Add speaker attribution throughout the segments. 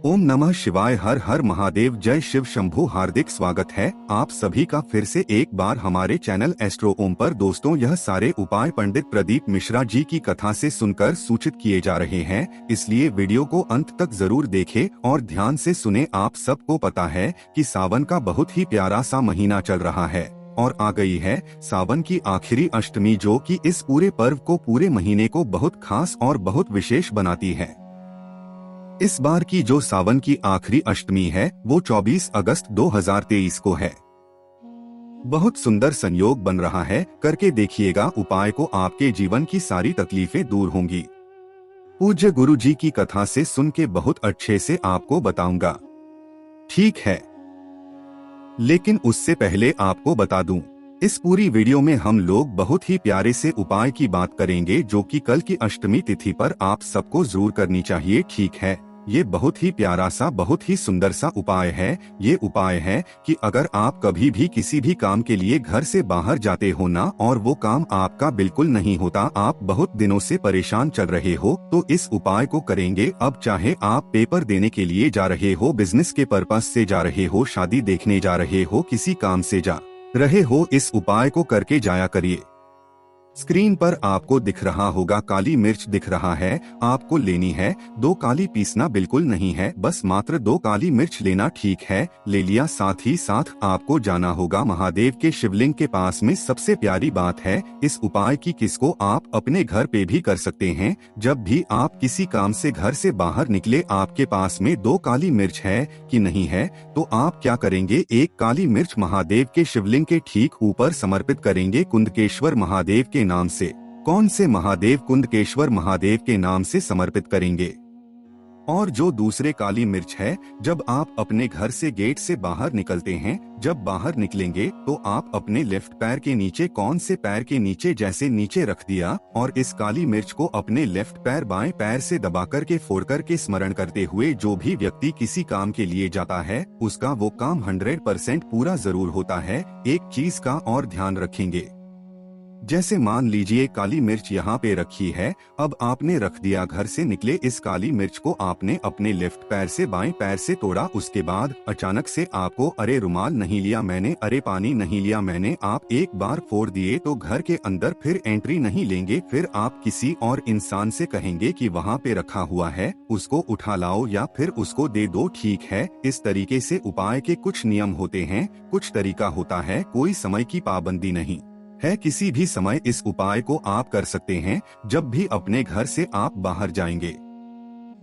Speaker 1: ओम नमः शिवाय। हर हर महादेव। जय शिव शंभू। हार्दिक स्वागत है आप सभी का फिर से एक बार हमारे चैनल एस्ट्रो ओम पर। दोस्तों, यह सारे उपाय पंडित प्रदीप मिश्रा जी की कथा से सुनकर सूचित किए जा रहे हैं, इसलिए वीडियो को अंत तक जरूर देखें और ध्यान से सुने। आप सबको पता है कि सावन का बहुत ही प्यारा सा महीना चल रहा है और आ गई है सावन की आखिरी अष्टमी, जो कि इस पूरे पर्व को, पूरे महीने को बहुत खास और बहुत विशेष बनाती है। इस बार की जो सावन की आखिरी अष्टमी है वो 24 अगस्त 2023 को है। बहुत सुंदर संयोग बन रहा है, करके देखिएगा उपाय को, आपके जीवन की सारी तकलीफें दूर होंगी। पूज्य गुरु जी की कथा से सुन के बहुत अच्छे से आपको बताऊंगा, ठीक है? लेकिन उससे पहले आपको बता दूं, इस पूरी वीडियो में हम लोग बहुत ही प्यारे से उपाय की बात करेंगे जो कि कल की अष्टमी तिथि पर आप सबको जरूर करनी चाहिए, ठीक है? ये बहुत ही प्यारा सा, बहुत ही सुंदर सा उपाय है। ये उपाय है कि अगर आप कभी भी किसी भी काम के लिए घर से बाहर जाते हो ना, और वो काम आपका बिल्कुल नहीं होता, आप बहुत दिनों से परेशान चल रहे हो, तो इस उपाय को करेंगे। अब चाहे आप पेपर देने के लिए जा रहे हो, बिजनेस के पर्पस से जा रहे हो, शादी देखने जा रहे हो, किसी काम से जा रहे हो, इस उपाय को करके जाया करिए। स्क्रीन पर आपको दिख रहा होगा काली मिर्च दिख रहा है, आपको लेनी है। 2 काली पीसना बिल्कुल नहीं है, बस मात्र 2 काली मिर्च लेना, ठीक है? ले लिया। साथ ही साथ आपको जाना होगा महादेव के शिवलिंग के पास में। सबसे प्यारी बात है इस उपाय की, किसको आप अपने घर पे भी कर सकते हैं। जब भी आप किसी काम से घर से बाहर निकले, आपके पास में 2 काली मिर्च है कि नहीं है, तो आप क्या करेंगे, 1 काली मिर्च महादेव के शिवलिंग के ठीक ऊपर समर्पित करेंगे कुंदकेश्वर महादेव के नाम से। कौन से महादेव? कुंदकेश्वर महादेव के नाम से समर्पित करेंगे। और जो दूसरे काली मिर्च है, जब आप अपने घर से गेट से बाहर निकलते हैं, जब बाहर निकलेंगे तो आप अपने लेफ्ट पैर के नीचे, कौन से पैर के नीचे, जैसे नीचे रख दिया, और इस काली मिर्च को अपने लेफ्ट पैर बाएं पैर से दबा करके, फोड़ करके, स्मरण करते हुए, जो भी व्यक्ति किसी काम के लिए जाता है उसका वो काम 100% पूरा जरूर होता है। एक चीज का और ध्यान रखेंगे, जैसे मान लीजिए काली मिर्च यहाँ पे रखी है, अब आपने रख दिया, घर से निकले, इस काली मिर्च को आपने अपने लेफ्ट पैर से बाएं पैर से तोड़ा। उसके बाद अचानक से आपको, अरे रुमाल नहीं लिया मैंने, अरे पानी नहीं लिया मैंने, आप एक बार फोड़ दिए तो घर के अंदर फिर एंट्री नहीं लेंगे। फिर आप किसी और इंसान से कहेंगे कि वहाँ पे रखा हुआ है, उसको उठा लाओ या फिर उसको दे दो, ठीक है? इस तरीके से उपाय के कुछ नियम होते हैं, कुछ तरीका होता है, कोई समय की पाबंदी नहीं है। किसी भी समय इस उपाय को आप कर सकते हैं, जब भी अपने घर से आप बाहर जाएंगे,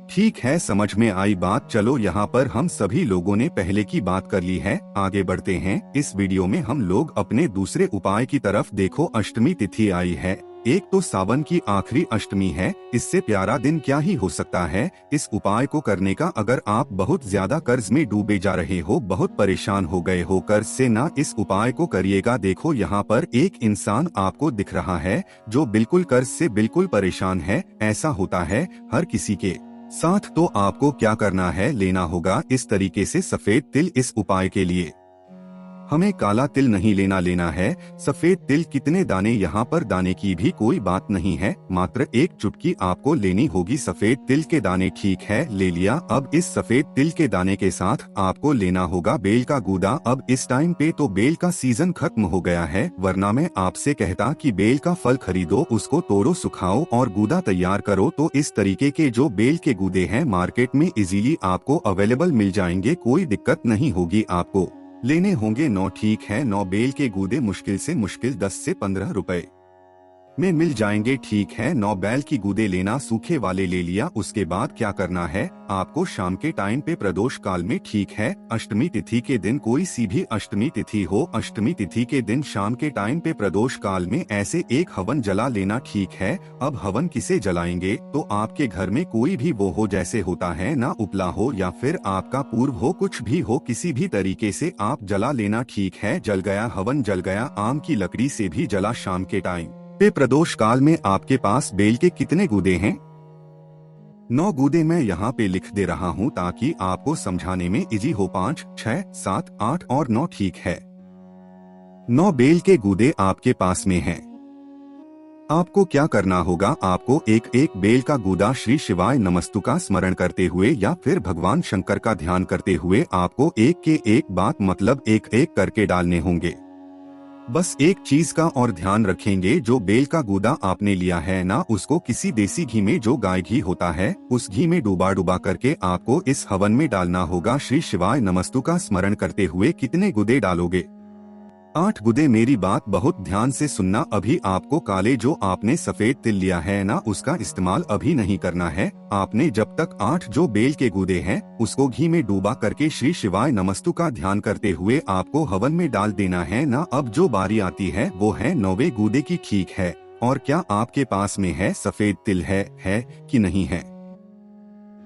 Speaker 1: ठीक है? समझ में आई बात? चलो, यहाँ पर हम सभी लोगों ने पहले की बात कर ली है, आगे बढ़ते हैं। इस वीडियो में हम लोग अपने दूसरे उपाय की तरफ। देखो, अष्टमी तिथि आई है, एक तो सावन की आखिरी अष्टमी है, इससे प्यारा दिन क्या ही हो सकता है इस उपाय को करने का। अगर आप बहुत ज्यादा कर्ज में डूबे जा रहे हो, बहुत परेशान हो गए हो कर्ज से ना, इस उपाय को करिएगा। देखो, यहाँ पर एक इंसान आपको दिख रहा है जो बिल्कुल कर्ज से बिल्कुल परेशान है। ऐसा होता है हर किसी के साथ। तो आपको क्या करना है, लेना होगा इस तरीके से सफेद तिल। इस उपाय के लिए हमें काला तिल नहीं लेना है, सफेद तिल। कितने दाने? यहाँ पर दाने की भी कोई बात नहीं है, मात्र 1 चुटकी आपको लेनी होगी सफेद तिल के दाने, ठीक है? ले लिया। अब इस सफेद तिल के दाने के साथ आपको लेना होगा बेल का गूदा। अब इस टाइम पे तो बेल का सीजन खत्म हो गया है, वरना मैं आपसे कहता कि बेल का फल खरीदो, उसको तोड़ो, सुखाओ और गूदा तैयार करो। तो इस तरीके के जो बेल के गूदे हैं मार्केट में इजीली आपको अवेलेबल मिल जाएंगे, कोई दिक्कत नहीं होगी। आपको लेने होंगे 9, ठीक है? 9 बेल के गूदे मुश्किल से मुश्किल 10 से 15 रुपए में मिल जाएंगे, ठीक है? 9 बैल की गूदे लेना, सूखे वाले ले लिया। उसके बाद क्या करना है, आपको शाम के टाइम पे प्रदोष काल में, ठीक है? अष्टमी तिथि के दिन, कोई सी भी अष्टमी तिथि हो, अष्टमी तिथि के दिन शाम के टाइम पे प्रदोष काल में ऐसे एक हवन जला लेना, ठीक है? अब हवन किसे जलाएंगे, तो आपके घर में कोई भी वो हो, जैसे होता है ना, उपला हो या फिर आपका पूर्व हो, कुछ भी हो, किसी भी तरीके से आप जला लेना, ठीक है? जल गया, हवन जल गया। आम की लकड़ी से भी जला। शाम के टाइम पे प्रदोष काल में आपके पास बेल के कितने गूदे हैं? 9 गूदे मैं यहाँ पे लिख दे रहा हूँ ताकि आपको समझाने में इजी हो। 5, 6, 7, 8 और 9, ठीक है? 9 बेल के गूदे आपके पास में हैं। आपको क्या करना होगा, आपको एक एक बेल का गूदा श्री शिवाय नमस्तु का स्मरण करते हुए या फिर भगवान शंकर का ध्यान करते हुए आपको एक के एक बात मतलब एक एक करके डालने होंगे। बस एक चीज का और ध्यान रखेंगे, जो बेल का गूदा आपने लिया है ना, उसको किसी देसी घी में, जो गाय घी होता है, उस घी में डूबा डूबा करके आपको इस हवन में डालना होगा। श्री शिवाय नमस्तु का स्मरण करते हुए कितने गुदे डालोगे? 8 गुदे। मेरी बात बहुत ध्यान से सुनना। अभी आपको काले जो आपने सफेद तिल लिया है ना, उसका इस्तेमाल अभी नहीं करना है। आपने जब तक 8 जो बेल के गुदे हैं उसको घी में डूबा करके श्री शिवाय नमस्तु का ध्यान करते हुए आपको हवन में डाल देना है ना। अब जो बारी आती है वो है 9वें गुदे की, ठीक है? और क्या आपके पास में है सफेद तिल है कि नहीं है?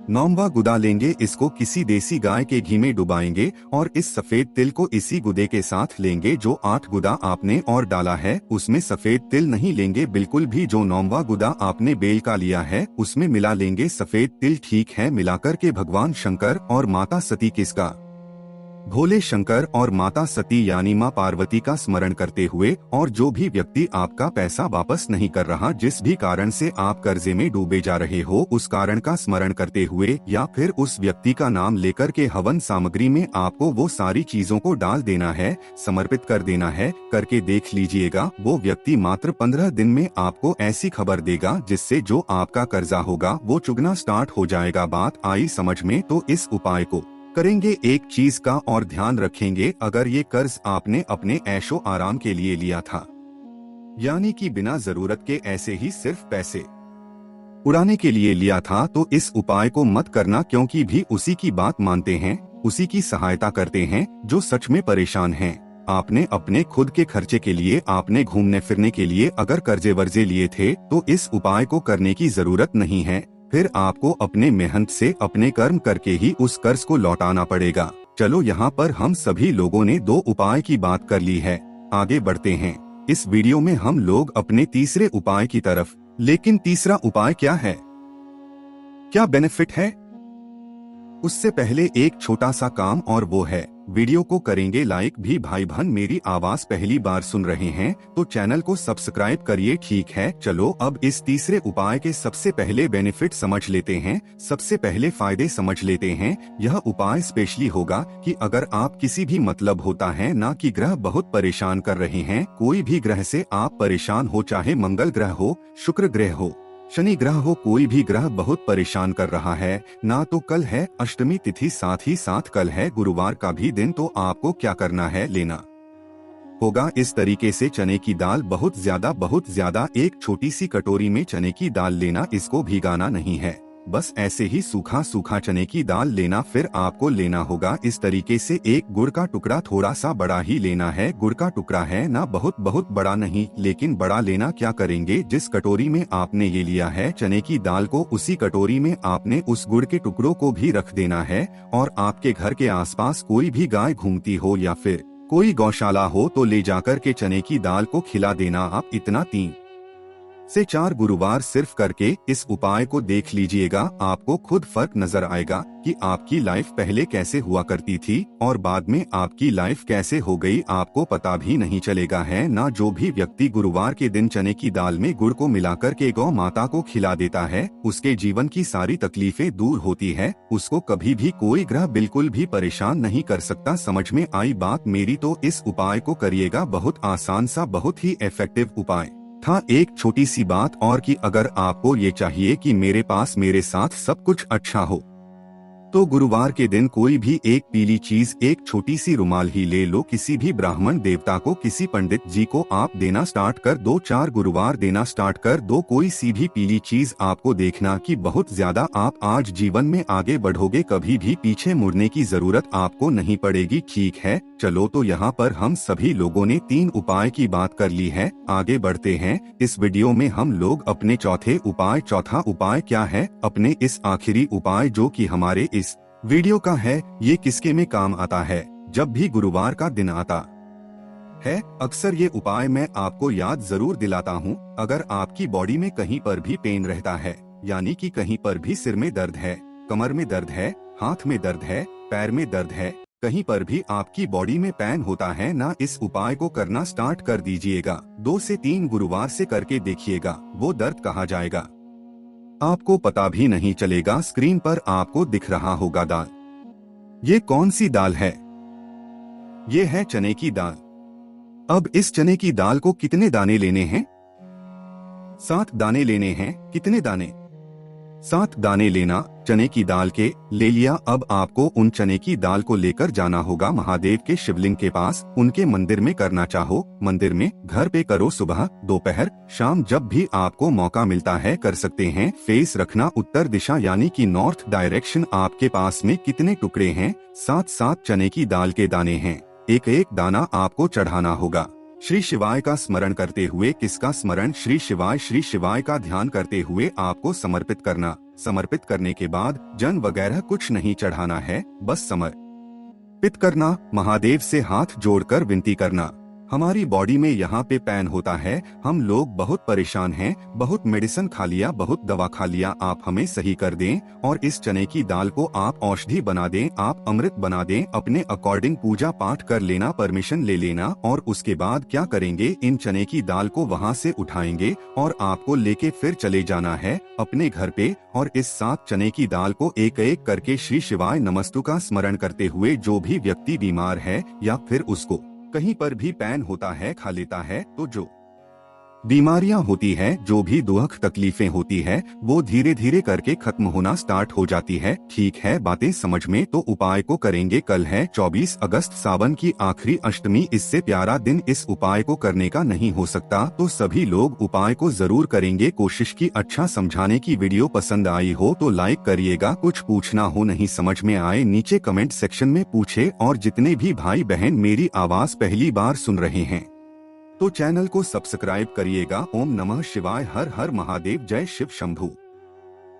Speaker 1: 9वां गुदा लेंगे, इसको किसी देसी गाय के घी में डुबाएंगे और इस सफेद तिल को इसी गुदे के साथ लेंगे। जो 8 गुदा आपने और डाला है उसमें सफेद तिल नहीं लेंगे बिल्कुल भी। जो 9वां गुदा आपने बेल का लिया है उसमें मिला लेंगे सफेद तिल, ठीक है? मिलाकर के भगवान शंकर और माता सती, किसका? भोले शंकर और माता सती यानी माँ पार्वती का स्मरण करते हुए, और जो भी व्यक्ति आपका पैसा वापस नहीं कर रहा, जिस भी कारण से आप कर्जे में डूबे जा रहे हो, उस कारण का स्मरण करते हुए या फिर उस व्यक्ति का नाम लेकर के हवन सामग्री में आपको वो सारी चीजों को डाल देना है, समर्पित कर देना है। करके देख लीजिएगा, वो व्यक्ति मात्र 15 दिन में आपको ऐसी खबर देगा जिससे जो आपका कर्जा होगा वो चुगना स्टार्ट हो जाएगा। बात आई समझ में? तो इस उपाय को करेंगे। एक चीज का और ध्यान रखेंगे, अगर ये कर्ज आपने अपने ऐशो आराम के लिए लिया था, यानी कि बिना जरूरत के ऐसे ही सिर्फ पैसे उड़ाने के लिए लिया था, तो इस उपाय को मत करना, क्योंकि भी उसी की बात मानते हैं, उसी की सहायता करते हैं जो सच में परेशान हैं। आपने अपने खुद के खर्चे के लिए, आपने घूमने फिरने के लिए अगर कर्जे वर्जे लिए थे तो इस उपाय को करने की जरूरत नहीं है। फिर आपको अपने मेहनत से, अपने कर्म करके ही उस कर्ज को लौटाना पड़ेगा। चलो, यहाँ पर हम सभी लोगों ने 2 उपाय की बात कर ली है, आगे बढ़ते हैं। इस वीडियो में हम लोग अपने तीसरे उपाय की तरफ। लेकिन तीसरा उपाय क्या है, क्या बेनिफिट है, उससे पहले एक छोटा सा काम, और वो है वीडियो को करेंगे लाइक भी। भाई बहन मेरी आवाज पहली बार सुन रहे हैं तो चैनल को सब्सक्राइब करिए, ठीक है? चलो अब इस तीसरे उपाय के सबसे पहले बेनिफिट समझ लेते हैं, सबसे पहले फायदे समझ लेते हैं। यह उपाय स्पेशली होगा कि अगर आप किसी भी मतलब होता है ना कि ग्रह बहुत परेशान कर रहे हैं, कोई भी ग्रह से आप परेशान हो, चाहे मंगल ग्रह हो, शुक्र ग्रह हो, शनि ग्रह हो, कोई भी ग्रह बहुत परेशान कर रहा है ना, तो कल है अष्टमी तिथि, साथ ही साथ कल है गुरुवार का भी दिन, तो आपको क्या करना है, लेना होगा इस तरीके से चने की दाल, बहुत ज्यादा एक छोटी सी कटोरी में चने की दाल लेना, इसको भिगाना नहीं है, बस ऐसे ही सूखा सूखा चने की दाल लेना। फिर आपको लेना होगा इस तरीके से एक गुड़ का टुकड़ा, थोड़ा सा बड़ा ही लेना है। गुड़ का टुकड़ा है ना, बहुत बड़ा नहीं, लेकिन बड़ा लेना। क्या करेंगे, जिस कटोरी में आपने ये लिया है चने की दाल को, उसी कटोरी में आपने उस गुड़ के टुकड़ों को भी रख देना है। और आपके घर के आसपास कोई भी गाय घूमती हो या फिर कोई गौशाला हो तो ले जाकर के चने की दाल को खिला देना। आप इतना 3 से 4 गुरुवार सिर्फ करके इस उपाय को देख लीजिएगा, आपको खुद फर्क नजर आएगा कि आपकी लाइफ पहले कैसे हुआ करती थी और बाद में आपकी लाइफ कैसे हो गई, आपको पता भी नहीं चलेगा है ना। जो भी व्यक्ति गुरुवार के दिन चने की दाल में गुड़ को मिलाकर के गौ माता को खिला देता है, उसके जीवन की सारी तकलीफें दूर होती है, उसको कभी भी कोई ग्रह बिल्कुल भी परेशान नहीं कर सकता। समझ में आई बात मेरी? तो इस उपाय को करिएगा, बहुत आसान सा, बहुत ही इफेक्टिव उपाय था। एक छोटी सी बात और कि अगर आपको ये चाहिए कि मेरे पास मेरे साथ सब कुछ अच्छा हो, तो गुरुवार के दिन कोई भी एक पीली चीज, एक छोटी सी रुमाल ही ले लो, किसी भी ब्राह्मण देवता को, किसी पंडित जी को आप देना स्टार्ट कर दो। 4 गुरुवार देना स्टार्ट कर दो, कोई सी भी पीली चीज। आपको देखना कि बहुत ज्यादा आप आज जीवन में आगे बढ़ोगे, कभी भी पीछे मुड़ने की जरूरत आपको नहीं पड़ेगी, ठीक है? चलो, तो यहाँ पर हम सभी लोगों ने 3 उपाय की बात कर ली है, आगे बढ़ते हैं। इस वीडियो में हम लोग अपने चौथा उपाय क्या है, अपने इस आखिरी उपाय जो कि हमारे इस वीडियो का है, ये किसके में काम आता है, जब भी गुरुवार का दिन आता है। अक्सर ये उपाय मैं आपको याद जरूर दिलाता हूँ। अगर आपकी बॉडी में कहीं पर भी पेन रहता है, यानी कि कहीं पर भी सिर में दर्द है, कमर में दर्द है, हाथ में दर्द है, पैर में दर्द है, कहीं पर भी आपकी बॉडी में पेन होता है ना, इस उपाय को करना स्टार्ट कर दीजिएगा। 2 से 3 गुरुवार से करके देखिएगा, वो दर्द कहाँ जाएगा। आपको पता भी नहीं चलेगा। स्क्रीन पर आपको दिख रहा होगा दाल। ये कौन सी दाल है? ये है चने की दाल। अब इस चने की दाल को कितने दाने लेने हैं? 7 दाने लेने हैं। कितने दाने? 7 दाने लेना। चने की दाल के ले लिया। अब आपको उन चने की दाल को लेकर जाना होगा महादेव के शिवलिंग के पास। उनके मंदिर में करना चाहो मंदिर में, घर पे करो, सुबह दोपहर शाम जब भी आपको मौका मिलता है कर सकते हैं। फेस रखना उत्तर दिशा यानी कि नॉर्थ डायरेक्शन। आपके पास में कितने टुकड़े हैं? 7 चने की दाल के दाने हैं। एक एक दाना आपको चढ़ाना होगा। श्री शिवाय का स्मरण करते हुए। किसका स्मरण? श्री शिवाय का ध्यान करते हुए आपको समर्पित करना। समर्पित करने के बाद जन वगैरह कुछ नहीं चढ़ाना है, बस समर्पित करना। महादेव से हाथ जोड़कर विनती करना। हमारी बॉडी में यहाँ पे पेन होता है, हम लोग बहुत परेशान हैं, बहुत मेडिसिन खा लिया, बहुत दवा खा लिया, आप हमें सही कर दें और इस चने की दाल को आप औषधि बना दें, आप अमृत बना दें। अपने अकॉर्डिंग पूजा पाठ कर लेना, परमिशन ले लेना और उसके बाद क्या करेंगे, इन चने की दाल को वहाँ से उठाएंगे और आपको लेके फिर चले जाना है अपने घर पे और इस 7 चने की दाल को एक एक करके श्री शिवाय नमस्तु का स्मरण करते हुए जो भी व्यक्ति बीमार है या फिर उसको कहीं पर भी पेन होता है, खा लेता है, तो जो बीमारियां होती है, जो भी दुख तकलीफें होती है, वो धीरे धीरे करके खत्म होना स्टार्ट हो जाती है। ठीक है, बातें समझ में? तो उपाय को करेंगे। कल है 24 अगस्त, सावन की आखिरी अष्टमी। इससे प्यारा दिन इस उपाय को करने का नहीं हो सकता, तो सभी लोग उपाय को जरूर करेंगे। कोशिश की अच्छा समझाने की। वीडियो पसंद आई हो तो लाइक करिएगा। कुछ पूछना हो, नहीं समझ में आए, नीचे कमेंट सेक्शन में पूछे। और जितने भी भाई बहन मेरी आवाज पहली बार सुन रहे हैं तो चैनल को सब्सक्राइब करिएगा। ओम नमः शिवाय। हर हर महादेव। जय शिव शंभू।